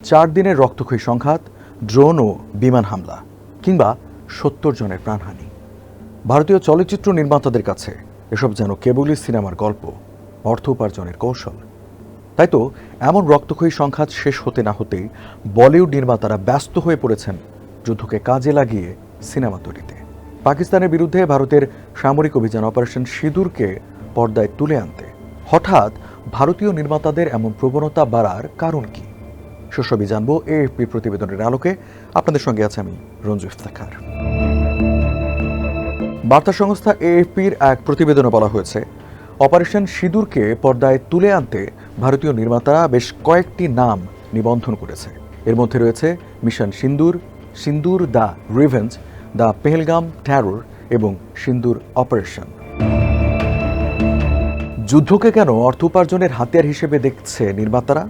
4 দিনের রক্তক্ষয়ী সংঘাত, ড্রোন ও বিমান হামলা কিংবা 70 জনের প্রাণহানি। ভারতীয় চলচ্চিত্র নির্মাতাদের কাছে এসব যেন কেবলই সিনেমার গল্প, অর্থ উপার্জনের কৌশল। তাই তো এমন রক্তক্ষয়ী সংঘাত শেষ হতে না হতেই বলিউড নির্মাতারা ব্যস্ত হয়ে পড়েছেন যুদ্ধকে কাজে লাগিয়ে সিনেমা তৈরিতে। পাকিস্তানের বিরুদ্ধে ভারতের সামরিক অভিযান অপারেশন সিঁদুরকে পর্দায় তুলে আনতে হঠাৎ ভারতীয় নির্মাতাদের এমন প্রবণতা বাড়ার কারণ কি, সেসবই জানবো এএফপি প্রতিবেদনের আলোকে। আপনাদের সঙ্গে আছে আমি রঞ্জু ইফতেখার। বার্তা সংস্থা এএফপির এক প্রতিবেদনে বলা হয়েছে, অপারেশন সিঁদুরকে পর্দায় তুলে আনতে ভারতীয় নির্মাতারা বেশ কয়েকটি নাম নিবন্ধন করেছে। এর মধ্যে রয়েছে mission Sindoor, Sindoor the revenge, the Pahalgam terror এবং সিন্দুর অপারেশন। যুদ্ধকে কেন অর্থ উপার্জনের হাতিয়ার হিসেবে দেখছে নির্মাতারা?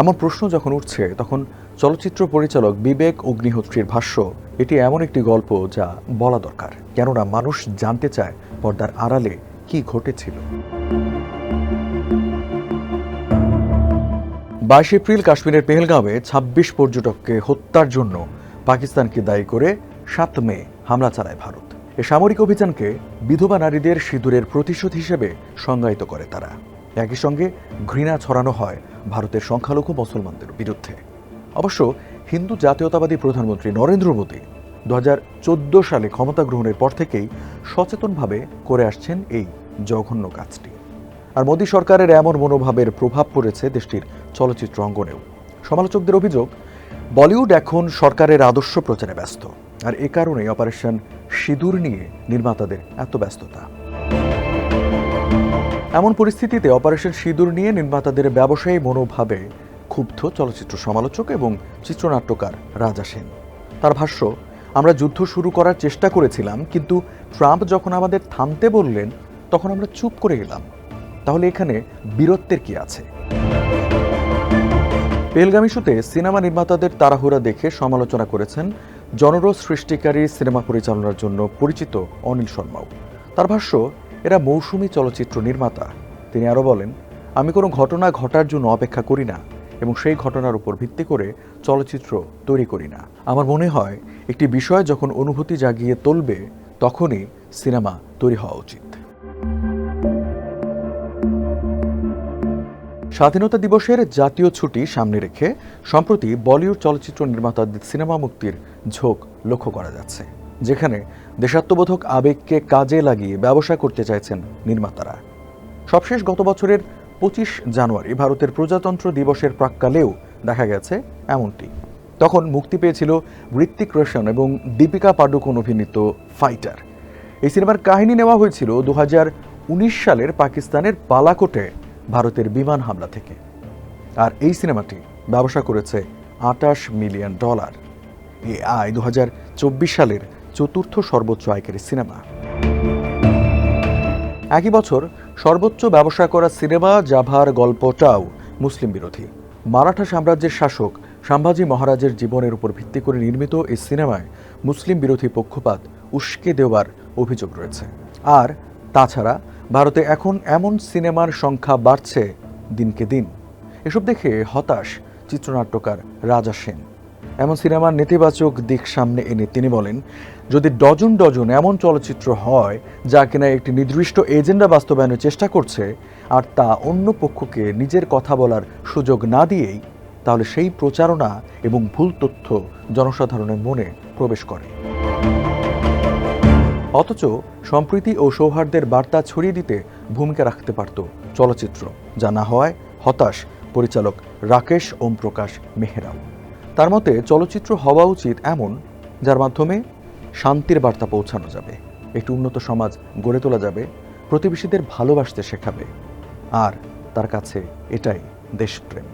এমন প্রশ্ন যখন উঠছে, তখন চলচ্চিত্র পরিচালক বিবেক অগ্নিহোত্রীর ভাষ্য, এটি এমন একটি গল্প যা বলা দরকার, কেননা মানুষ জানতে চায় পর্দার আড়ালে কি ঘটেছিল। 22 এপ্রিল কাশ্মীরের পেহেলগাঁওয়ে 26 পর্যটককে হত্যার জন্য পাকিস্তানকে দায়ী করে 7 মে হামলা চালায় ভারত। এ সামরিক অভিযানকে বিধবা নারীদের সিঁদুরের প্রতিশোধ হিসেবে সংজ্ঞায়িত করে তারা। একই সঙ্গে ঘৃণা ছড়ানো হয় ভারতের সংখ্যালঘু মুসলমানদের বিরুদ্ধে। অবশ্য হিন্দু জাতীয়তাবাদী প্রধানমন্ত্রী নরেন্দ্র মোদী 2014 সালে ক্ষমতা গ্রহণের পর থেকেই সচেতনভাবে করে আসছেন এই জঘন্য কাজটি। আর মোদী সরকারের এমন মনোভাবের প্রভাব পড়েছে দেশটির চলচ্চিত্র অঙ্গনেও। সমালোচকদের অভিযোগ, বলিউড এখন সরকারের আদর্শ প্রচারে ব্যস্ত, আর এ কারণেই অপারেশন সিঁদুর নিয়ে নির্মাতাদের এত ব্যস্ততা। এমন পরিস্থিতিতে অপারেশন সিঁদুর নিয়ে নির্মাতাদের ব্যবসায়ী মনোভাবে ক্ষুব্ধ চলচ্চিত্র সমালোচক এবং চিত্রনাট্যকার রাজা সেন। তার ভাষ্য, আমরা যুদ্ধ শুরু করার চেষ্টা করেছিলাম, কিন্তু ট্রাম্প যখন আমাদের থামতে বললেন তখন আমরা চুপ করে গেলাম। তাহলে এখানে বীরত্বের কি আছে? পেহেলগাম ইস্যুতে সিনেমা নির্মাতাদের তাড়াহুড়া দেখে সমালোচনা করেছেন জনরোষ সৃষ্টিকারী সিনেমা পরিচালনার জন্য পরিচিত অনিল শর্মাও। তার ভাষ্য, এরা মৌসুমী চলচ্চিত্র নির্মাতা। তিনি আরও বলেন, আমি কোনো ঘটনা ঘটার জন্য অপেক্ষা করি না এবং সেই ঘটনার উপর ভিত্তি করে চলচ্চিত্র তৈরি করি না। আমার মনে হয় একটি বিষয় যখন অনুভূতি জাগিয়ে তুলবে তখনই সিনেমা তৈরি হওয়া উচিত। স্বাধীনতা দিবসের জাতীয় ছুটি সামনে রেখে সম্প্রতি বলিউড চলচ্চিত্র নির্মাতাদের সিনেমা মুক্তির ঝোঁক লক্ষ্য করা যাচ্ছে, যেখানে দেশাত্মবোধক আবেগকে কাজে লাগিয়ে ব্যবসা করতে চাইছেন নির্মাতারা। সবশেষ গত বছরের 25 জানুয়ারি ভারতের প্রজাতন্ত্র দিবসের প্রাক্কালেও দেখা গেছে এমনটি। তখন মুক্তি পেয়েছিল ঋত্বিক রোশন এবং দীপিকা পাডুকোন অভিনীত ফাইটার। এই সিনেমার কাহিনী নেওয়া হয়েছিল 2019 সালের পাকিস্তানের বালাকোটে ভারতের বিমান হামলা থেকে। আর এই সিনেমাটি ব্যবসা করেছে $28 মিলিয়ন। এই আয় 2024 সালের চতুর্থ সর্বোচ্চ আয়কারী সিনেমা। একই বছর সর্বোচ্চ ব্যবসা করা সিনেমা জাভার গল্পটাও মুসলিম বিরোধী। মারাঠা সাম্রাজ্যের শাসক সম্ভাজি মহারাজের জীবনের উপর ভিত্তি করে নির্মিত এই সিনেমায় মুসলিম বিরোধী পক্ষপাত উস্কে দেওয়ার অভিযোগ রয়েছে। আর তাছাড়া ভারতে এখন এমন সিনেমার সংখ্যা বাড়ছে দিনকে দিন। এসব দেখে হতাশ চিত্রনাট্যকার রাজা সেন। এমন সিনেমার নেতিবাচক দিক সামনে এনে তিনি বলেন, যদি ডজন ডজন এমন চলচ্চিত্র হয় যা কিনা একটি নির্দিষ্ট এজেন্ডা বাস্তবায়নের চেষ্টা করছে, আর তা অন্য পক্ষকে নিজের কথা বলার সুযোগ না দিয়েই, তাহলে সেই প্রচারণা এবং ভুল তথ্য জনসাধারণের মনে প্রবেশ করে। অথচ সম্প্রীতি ও সৌহার্দ্যের বার্তা ছড়িয়ে দিতে ভূমিকা রাখতে পারত চলচ্চিত্র, যা না হওয়ায় হতাশ পরিচালক রাকেশ ওম প্রকাশ মেহরাও। তার মতে চলচ্চিত্র হওয়া উচিত এমন যার মাধ্যমে শান্তির বার্তা পৌঁছানো যাবে, একটি উন্নত সমাজ গড়ে তোলা যাবে, প্রতিবেশীদের ভালোবাসতে শেখাবে, আর তার কাছে এটাই দেশপ্রেম।